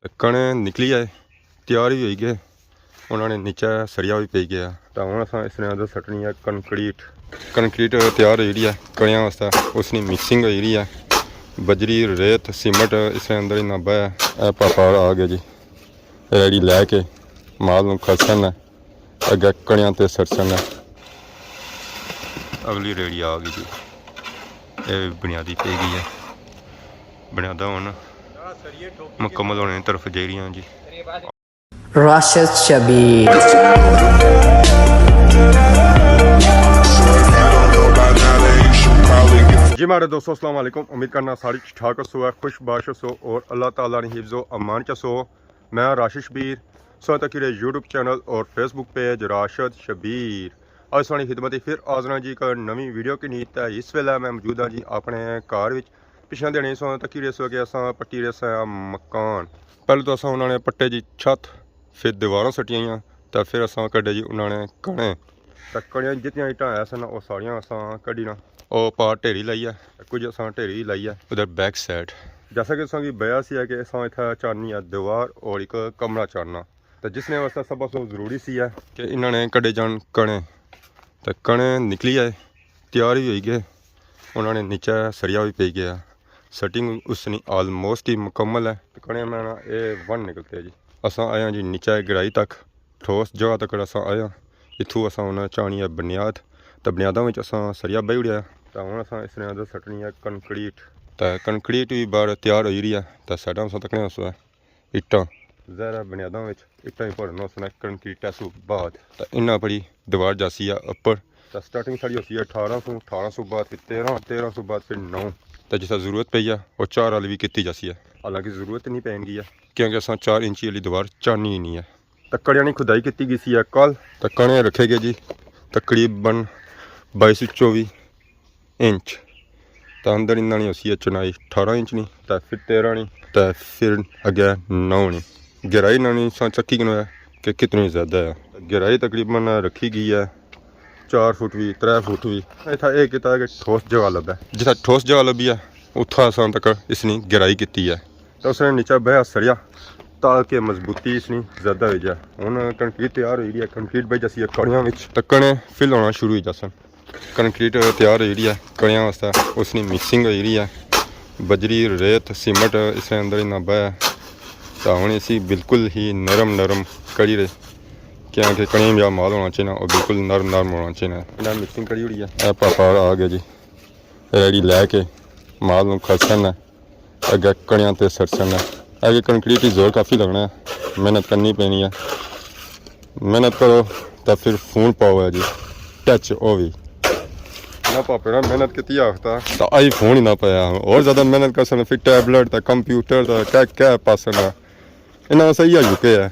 कणे निकली आए तैयार भी हो गए उन्होंने नीचे सरिया भी पी गया तो हूँ अस इसने अंदर सटनी है कंक्रीट तैयार हो जी है कणिया वास्ते उसकी मिक्सिंग हो जी है बजरी रेत सीमेंट इसने अंदर ही नाबा है पापा आ गया जी रेडी लैके माल खसन है अगे कणिया तो सरसन है अगली रेडी आ गई जी ये बुनियादी पी गई है बुनियादा हूँ मुकम्मल होने की तरफ जा रही हैं जी। Rashid Shabir। जी मारे दोस्तों अस्सलाम वालेकुम, उम्मीद करना सारी ठाक सो है, खुश बाश सो और अल्लाह ताला ने हिफ्ज़ो अमान च सो। मैं राशिद शबीर सो तक यूट्यूब चैनल और फेसबुक पेज राशिद शबीर आज सारी खिदमत फिर हाज़र जी एक नवी वीडियो की नीत है। इस वेले मैं मौजूद हाँ जी अपने घर में पिछले दिन सो तक रेसो के अस पट्टी रेसा मकान पहले तो अस उन्होंने पट्टे जी छत फिर दीवारों सटियाँ तो फिर अस कड्डे जी उन्होंने कणे तो कणियां जितनी इट्टां है सन वो सारियां अस कड्ढियां और पार ढेरी लाई है कुछ अस ढेरी लाई है उधर बैक साइड जैसा कि असा बया सी कि अस इतना चाहनी है दीवार और एक कमरा चाहना तो जिसने वास्ते सब तो जरूरी सी है कि इन्होंने कड्डे जान कणे तो कणे निकली आए तैयार भी हो गए उन्होंने नीचे सरिया भी पी गया सेटिंग उसकी आलमोस्ट ही मुकम्मल है तो कणे में ये वन निकलते हैं जी। अस आए जी नीचे गहराई तक ठोस जगह तक अस आए इतों अस उन्हें चाहनी है बुनियाद तो बुनियादा में अस सरिया बही उड़िया तो हूँ अस इसने अंदर सटनी है कंक्रीट भी बाहर तैयार हो रही है तो साइडा अस तकने उस इट्टां जहरा बुनियादा में इट्टां ही भरना उसने कंक्रीट सू बाद तो इन्ना बड़ी दीवार जासी है उपर तो स्टार्टिंग साड़ी होती है 1800 बाद फिर 1300 बाद फिर 9 तो जिस जरूरत पई है वो 4 वाली भी की जासी है। हालांकि जरूरत नहीं पैगी है क्योंकि अस 4 इंची वाली दीवार चाहनी ही नहीं है। तो कड़िया की खुदाई की गई सी कल तो कणे रखे गए जी तकरीबन 22-24 इंच तो अंदर इन्होंने उसी है चुनाई 18 इंच नहीं तो फिर 13 नहीं तो फिर अगे 9 नहीं गहराई इन्होंने चक्की है कि कितनी ज़्यादा है गहराई तकरीबन रखी गई है 4 फुट भी 3 फुट भी इतना यह किया कि ठोस जगह लभे जितना ठोस जगह लभी है उतना असा तक इसने गहराई की है तो उसने नीचे बह सरिया ताकि मजबूती इसनी ज़्यादा हो जाए। हूँ कंक्रीट तैयार हो है कंक्रीट बह जैसी कणिया तो कणे फिल होना शुरू हो जासन कंक्रीट तैयार हो है कणिया वास्ते उसकी मिक्सिंग हो रही है बजरी रेत सीमेंट इसके अंदर ही नाबा है तो हूँ इसी बिल्कुल ही नरम कड़ी रहे क्योंकि कणी भी माल होना चाहिए और बिल्कुल नरम होना चाहिए। इन्हें मिक्सिंग करी हुई है पापा आ गया जी रेडी लैके माल खसन है अगे कणिया तो सरसन है अगे कंक्रीट की जोर काफ़ी लगना है मेहनत करनी पैनी है मेहनत करो तो फिर फोन पाओ है जी टच वो भी ना पापे ना मेहनत की आखता तो आई फोन ही ना पाया और ज़्यादा मेहनत कर सकते फिर टैबलेट तो कंप्यूटर तो क्या पास इन्हें सही है झुके है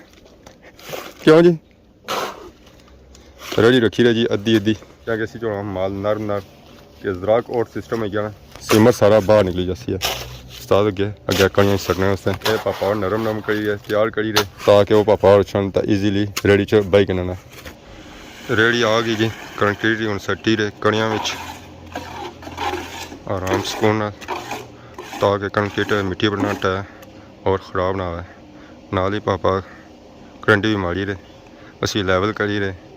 क्यों जी रेडी रखी रहे जी अद्धी क्या कैसी जो माल नरम के ज़राक और सिस्टम है गया सीमत सारा बाहर निकली जैसी है उस्ताद अगे कणियां सटने वास्ते पापा नरम करी रहे तैयार करी रहे ताकि वो पापा छन तो ईजीली रेडी च बाई करना रेडी आ गई जी कंक्रीट हूँ सट्टी रहे कणिया आराम सुकून ताकि कंक्रीट मिट्टी पर ना टै और ख़राब ना आए नाल ही पापा करंट भी मारी रहे असी लैवल करी रहे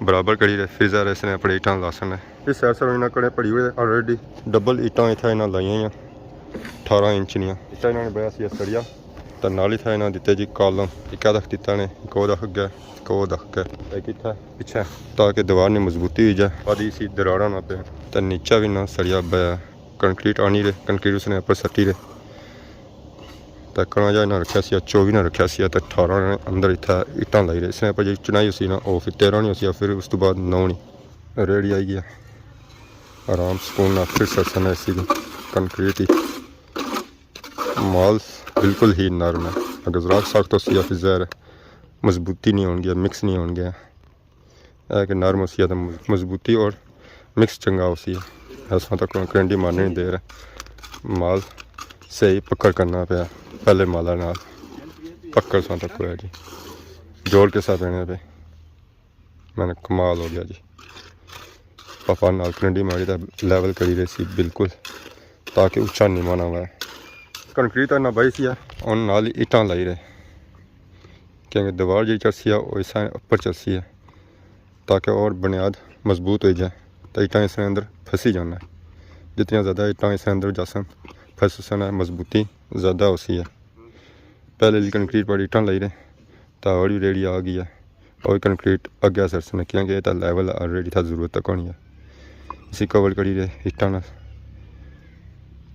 बराबर करी रहे फिर ज़रा इसने अपने ईटां लासन है इस साइड से इन्हें कड़े पड़ी हुए ऑलरेडी डबल ईटां इतना इन्हें लाइया 18 इंच दियाँ इतना इन्होंने बया सी सरिया तो नाल ही था इन्हें दिते जी कॉलम एक दख दिता ने एक दख गया एक दख गया एक इतना पिछे ताकि दीवार ने मजबूती हो जाए आदि सी दराड़ा ना पे तो नीचा भी ना सरिया बया कंक्रीट आनी रहे कंक्रीट उसने ऊपर सटी रहे तो कणा जा इन्हें रखा सी 24 ने रखा सी तो 18 ने अंदर इतना इट्टां लाई रहे इसने पर जी चुनाई उसी ना वो फिर 13 नहीं उसी फिर उस तो बाद 9 नहीं रेडी आई गया आराम सुकून फिर सरसन है इसी कंक्रीट ही माल बिल्कुल ही नरम है अगर ज़रा सख्त तो सी फिर ज़हर मजबूती नहीं होगी मिक्स नहीं होंगे है कि नरम उसी तो मजबूती और मिक्स चंगा उसी है ऐसा तक करंटी मारने नहीं दे रहे माल सही पकड़ करना पाया पहले माला नाल पकड़ सा तक हुआ जी जोड़ के साथ रहने पे मैंने कमाल हो गया जी पापा नाल करंटी मारी तो लैवल करी रही सी बिल्कुल ताकि उच्चा नहीं माना हुआ कंक्रीट ना बही सी और नाल ईटा लाई रहे क्योंकि दीवार जी चलसी है वो इस ऊपर चलसी है ताकि और बुनियाद मजबूत हो जाए तो ईटा इसके अंदर फंसी जाना है। जितनी ज़्यादा ईटा इसके अंदर जासन फंसन है मजबूती ज़्यादा होती है। पहले कंक्रीट पर ईटा लाई रहे तो और भी रेडी आ गई है और कंक्रीट अगे सरसन क्योंकि तो लैवल ऑलरेडी था जरूरत तक होनी है। इसी कवर करी रहे ईटा ना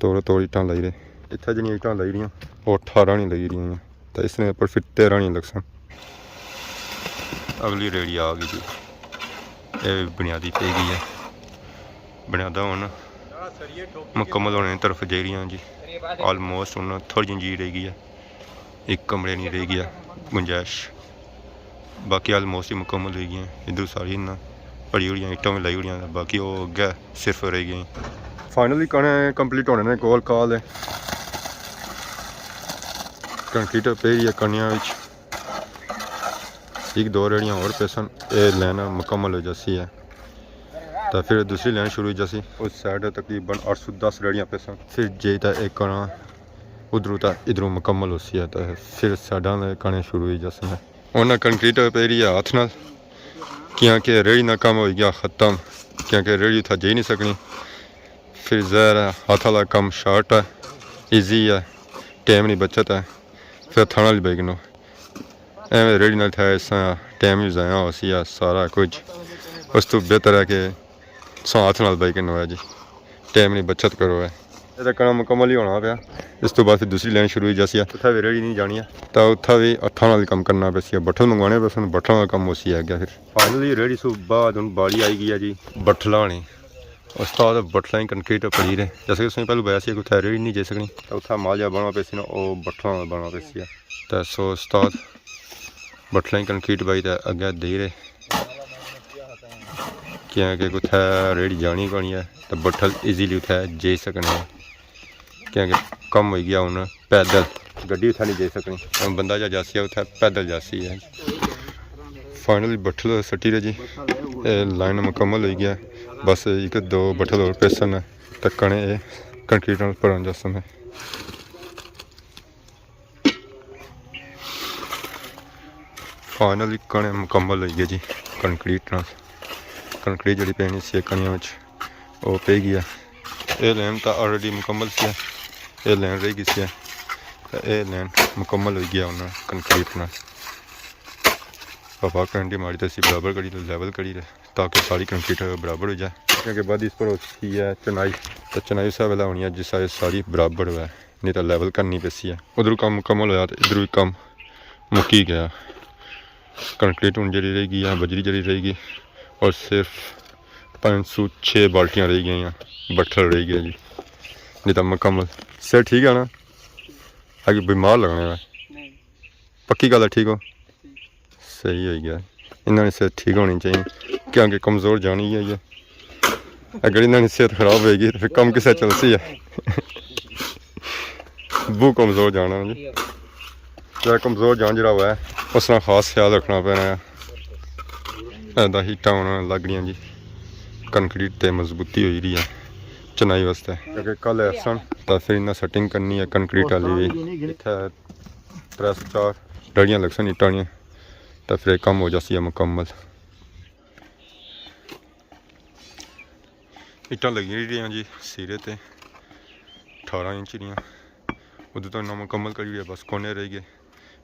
तोड़ ईटा लाई रहे इतना जिन्नी ईटा लाई रही वो 18 नहीं लगी रही तो इसने ऊपर फिर 13 नहीं लग सन। अगली रेडी आ गई जी ये बुनियादी पे गई है बुनियादा हूँ मुकम्मल होने की तरफ जा रही जी। ऑलमोस्ट हूँ थोड़ी जी रह गई है एक कमरे नहीं रह गया गुंजाइश बाकी ऑलमोस्ट ही मुकम्मल हो गई हैं। इधर सारी ना पड़ी हुई ईटा भी लाई हुई बाकी वो अगे सिर्फ रह गई। फाइनली कने कंप्लीट होने ने कोल काल है कंक्रीट पे ही कनिया एक दो रेड़ियाँ और पेसन ये लाइन मुकम्मल हो जाती है तो फिर दूसरी लाइन शुरू हो जाती उस साइड तकरीबन 810 रेड़ियाँ पेसन फिर जे तो एक कणा उधरों तो इधरों मुकम्मल होती है तो फिर साइडा कणे शुरू हो जाती है। उन्हें कंक्रीट पे रही है हाथ न क्योंकि रेड़ी ना काम हो गया ख़त्म क्योंकि रेड़ी था जा नहीं सकनी। फिर ज़हर है हाथ वाला कम शार्ट है ईजी है टाइम नहीं बचत है फिर थाना वाली बैगनो एवं रेडी ना था इस टाइम भी ज़ाया हो सी सारा कुछ उस तो बेहतर है कि हाथ नाल बैगनो है जी टाइम नहीं बचत करो है ये कणा मुकम्मल ही होना पाया। इस तो बाद फिर दूसरी लाइन शुरू हो जाती है उत्थे भी रेडी नहीं जानी है तो उत्थे भी हत्थों नाल काम करना पैसी है बट्ठल मंगवाने पैसे बट्ठलों का कम उसी है गया। फिर फाइनली रेडी सो बाद हूँ बाड़ी आई गई है जी बट्ठला ने उस तो बाद बट्ठला ही कंक्रीट पड़ी रहे जैसे कि उसमें पहले बया सी उत्थे रेडी नहीं जा सकनी तो उत्थे मालिया बनना पैसी ना वो बट्ठलों का बनना पैसी है तो सो उस तो बट्ठला ही कंक्रीट पाई तो अगे दे रहे क्योंकि उत्थे रेडी जानी पड़ी है तो बट्ठल ईजीली उत्थे जा सकने क्योंकि कम हो गया हूँ पैदल गड्डी उत्थे नहीं जा सकनी हम बंदा जा जासी है उत्थे पैदल जासी है। फाइनली बट्ठल सट्टी रहे जी लाइन मुकम्मल हो गया बस एक दो बट्ठल और पेसन तो कणे कंक्रीट भरन जासन है। फाइनली कणे मुकम्मल हो गया जी कंक्रीट जी पैनी सी कणिया वो पे गई है। ये लैन तो ऑलरेडी मुकम्मल सी है ये लैन रह गई सी है ये लैन मुकम्मल हो गया उन्हें कंक्रीट ना पापा करंटी मारी तो इसी बराबर करी तो लेवल करी रहे ताकि सारी कंक्रीट बराबर हो जाए क्योंकि बाद इस पर होती है चुनाई तो चुनाई उस वेला होनी है जिस सारी बराबर हुआ है नहीं तो लेवल करनी पैसी है। उधर काम मुकम्मल होया तो इधर भी काम मुक्की गया कंक्रीट हूँ जी रहेगी या बजरी जरी रहेगी और सिर्फ 506 बाल्टियाँ रह गई बट्ठल रह गया जी नहीं तो मुकम्मल से ठीक है ना आगे बीमार लगने है पक्की गल है ठीक हो सही हो गया इन्होंने सेहत ठीक होनी चाहिए क्योंकि कमज़ोर जानी है ये अगर इन्होंने सेहत खराब होगी तो फिर कम किसे चलती है बहुत कमज़ोर जाना जी जो कमज़ोर जान जरा हुआ है उसका खास ख्याल रखना पैना है ऐसा हीटा होना लग रही जी कंक्रीट ते मजबूती हो रही है चुनाई वास्ते क्योंकि कल ऐसा तो फिर इन्हें सैटिंग करनी है कंक्रीट वाली भी इतना 3-4 डड़ियाँ लग सन ईटानियाँ तो फिर कम हो जाती है मुकम्मल। ईटा लगी रही जी सिरे ते 18 इंच दियाँ उधर तो ना मुकम्मल करी है बस कोने रह गए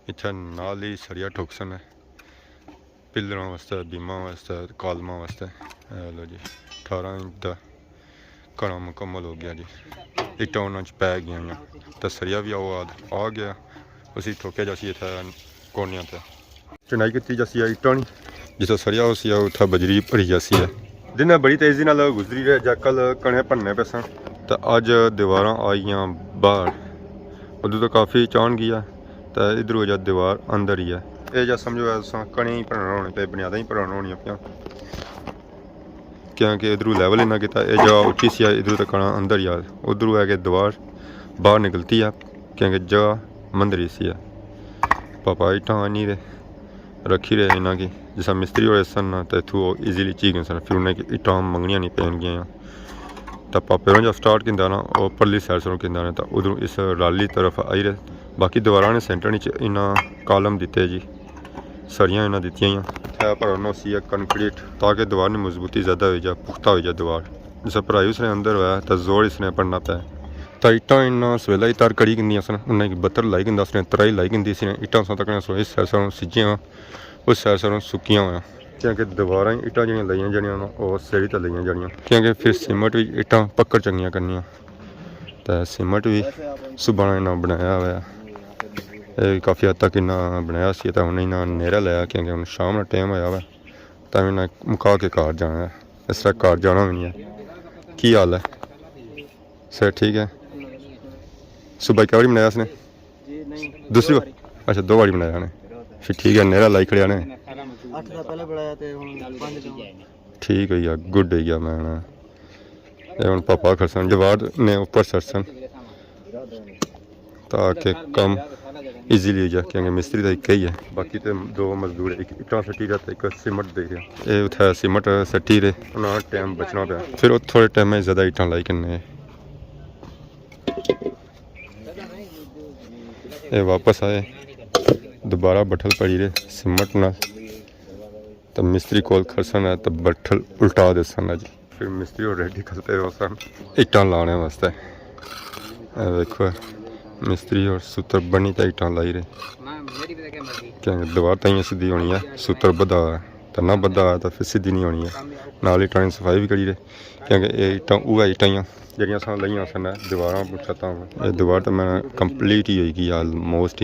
इतना नाल ही सरिया ठोकसन है पिलरों वास्ते बीमा वास्ते कालमा वास्ते लो जी 18 इंच का कणा मुकम्मल हो गया जी ईटा उन्होंने पै गई तो सरिया भी आ गया उसी ठोके जासी इतना कोनिया पर चुनाई की जासी है ईटा नहीं जिस सरिया उसी उतना बजरी भरी जासी है दिन बड़ी तेज़ी नाल गुजरी रहे जब कल कणे भरने पे सन तो अज दीवार आईया बाहर उधर तो काफ़ी चान गया तो इधर हो जा दीवार अंदर ही है ये जा समझो कणे ही भरना होने पे बुनियादा ही भरना होनी पे क्योंकि इधरों लैवल इन्ना किया यह जगह उच्ची सी है इधरों तो कणा अंदर ही आ उधरों है कि दीवार बाहर निकलती है क्योंकि जगह मंदरी सी है पापा ईटा आनी रहे रखी रहे इन्हों की जिस मिस्त्री होए सन तो इतों ईजीली चीज गए सन फिर उन्हें ईटा मंगनिया नहीं पैन गई तो पापे जो स्टार्ट किंदा ना वो परली साइड से किंदा ने तो उधरों इस राली तरफ आई रहे बाकी दीवारा ने सेंटर नीचे इन्ना कॉलम दिते जी सरियां इन्ना दित्तियां है पर उन्होंने सी कंक्रीट ताकि दीवार की मजबूती ज़्यादा हो जाए पुख्ता हो जाए दीवार जिस भराई उसने अंदर होया तो जोर इसने पड़ना पाया तो इट्टां इन्ना सवेला ही तार कड़ी गिंदियां सन उन्हें बत्तर लाई गिंदा उसने तराई लाई गिंदी सी इट्टां सा तक सो इस साइड से सिज्जियां उस साइड से सुक्कियां होया क्योंकि दीवारां इट्टां जिहड़ियां लाइयां जानियां ओह सेड़ी ते लाइयां जानियां क्योंकि फिर सीमेंट भी इट्टां पक्कड़ चंगियां करनियां तो सीमेंट भी सुबाना इन्ना बनाया होया काफ़ी हद तक इन्ना बनाया सी तो उन्हें इन्ना नेरा लाया क्योंकि हुण शाम का टाइम होया वा तो इन्हें मुका के घर जाना है इस तरह घर जाना भी नहीं है की हाल है सर ठीक है सुबह क्या बारी बनाया उसने दूसरी बार अच्छा 2 बारी बनाया ने फिर ठीक है नेरा लाई खड़िया ने ठीक है यार गुड है यार मैं हम पापा खरसन जवाब ने ऊपर सरसन ताकि कम ईजीली हो जाए क्योंकि मिस्त्री तो एक ही है बाकी तो 2 मजदूर एक इट्टां सट्टी रहा तो एक सीमेंट दे रहा ये उत्थे सीमेंट सट्टी रहे उन्हें टाइम बचना पाया फिर वो थोड़े टाइम में ज़्यादा इट्टां लाई करने ये वापस आए दोबारा बठल पड़ी रहे सीमेंट ना तो मिस्त्री कोल खरसन है तो बठल उल्टा दे सन जी फिर मिस्त्री और रेडी खलते हो सन इट्टां लाने वास्ते देखो मिस्त्री और सूत्र बनी तो इट्टां लाई रहे क्या दीवार तो सीधी होनी है सूत्र बधा है तो ना बधा है तो फिर सीधी नहीं होनी है नाल इट्टां की सफाई भी करी रहे क्योंकि ये इट्टां उह इट्टां जड़ियां सन लाइयां सन दीवारां छत्तां ये दीवार तो मैं कंप्लीट ही होगी आलमोस्ट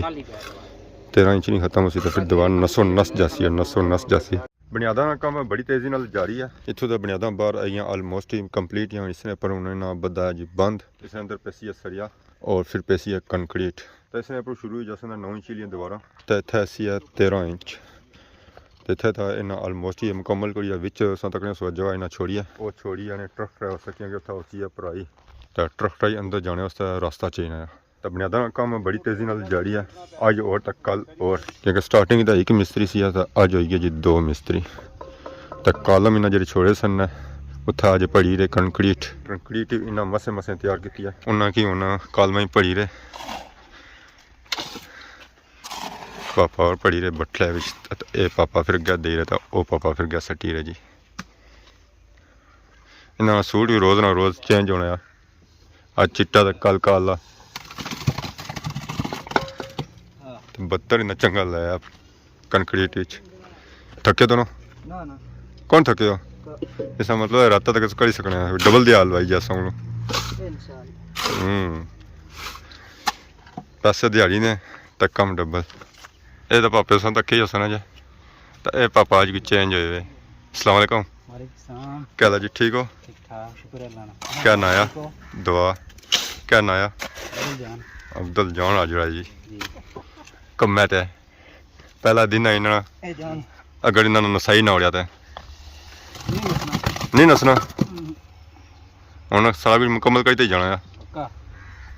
13 इंच नहीं खत्म होसी तो फिर दीवार नसो नस जासी है नसो नस जासी बुनियादा का काम बड़ी तेज़ी नाल जारी है इत्थों तो बुनियादा बाहर आई आलमोस्ट ही कंप्लीट ही इसने पर उन्होंने ना बदा जी बंद इसने अंदर पैसी है सरिया और फिर पैसी है कंक्रीट तो इसने पर शुरू ही जैसे 9 इंच लिया दोबारा तो इतना ऐसी है 13 इंच तो इतना था इन्हें आलमोस्ट ही मुकम्मल करिए विच तक सो जगह इन्हें छोड़ी है वो छोड़ी है ट्रक ड्राइव वास्ते क्योंकि उत्थे होती है भराई तो ट्रक ड्राइव अंदर जाने वास्ते रास्ता चाहिए है तो बुनियादा काम बड़ी तेज़ी नाल जारी है अज और तक कल और क्योंकि स्टार्टिंग का एक मिस्त्री सी तो अज हो गया जी 2 मिस्त्री तो कॉलम इन्हें जो छोड़े सन उत्थे अज पड़ी रहे कंक्रीट इन्हें मसे मसे तैयार की है उन्हें कि हूँ कॉलम ही पड़ी रहे पापा और पड़ी रहे बठले ये पापा फिर गया दे रहे तो वह पापा फिर गया सट्टी रहे जी इन्हें सूट भी रोज़ ना रोज़ चेंज होना अज चिट्टा तो कल काला तो 72 इन्ना चंगा लाया कंक्रीट थके दोनों कौन थके हो इसका मतलब रात तक कर ही सकने डबल दयाल भाई जैसा हूँ पैसे दिहाड़ी ने तो कम डबल ये तो पापे सन तक ही हो सना जे तो ये पापा आज भी चेंज हो गए अस्सलाम वालेकुम क्या हाल जी ठीक हो क्या नाया दुआ क्या नाया अब्दुल जान आज जी कम्मै ते पहला दिन है इन्होंने अगर इन्होंने नसाई ना उड़िया तो नहीं नसना हूँ सारा भी मुकम्मल करते जाना है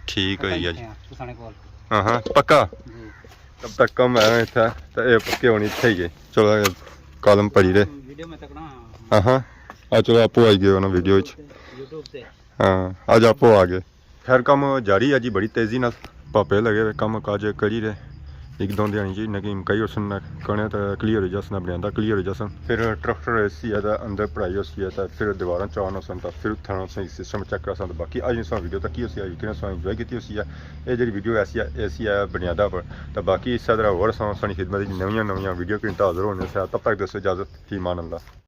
ठीक है जी हाँ हाँ पक्का तब तक कम है इतना तो ये पक्के होनी इतने ही है चलो कॉलम पड़ी रहे हाँ हाँ आज चलो आपो आई गए ना वीडियो हाँ आज आपो आ गए खैर कम जारी है जी बड़ी तेज़ी नाल पापे लगे हुए कम काज करी रहे 1-2 दिन जी इन्हें मकाई उसन कने तो क्लीयर हो जासन बनाता क्लीयर हो जासन फिर ट्रैक्टर ऐसी है अंदर पढ़ाई होती है तो फिर दीवारा चाहना सन तो फिर थाना सिस्टम चेक करा सन बाकी अज वीडियो तक ही होती है कि इंजॉय की होती है ये जी वीडियो ऐसी है बुनियादा पर तो बाकी इस तरह और सानी खिदमत नवी वीडियो की हाजिर होने से तब तक दसो इजाज़त फी मान अल्लाह।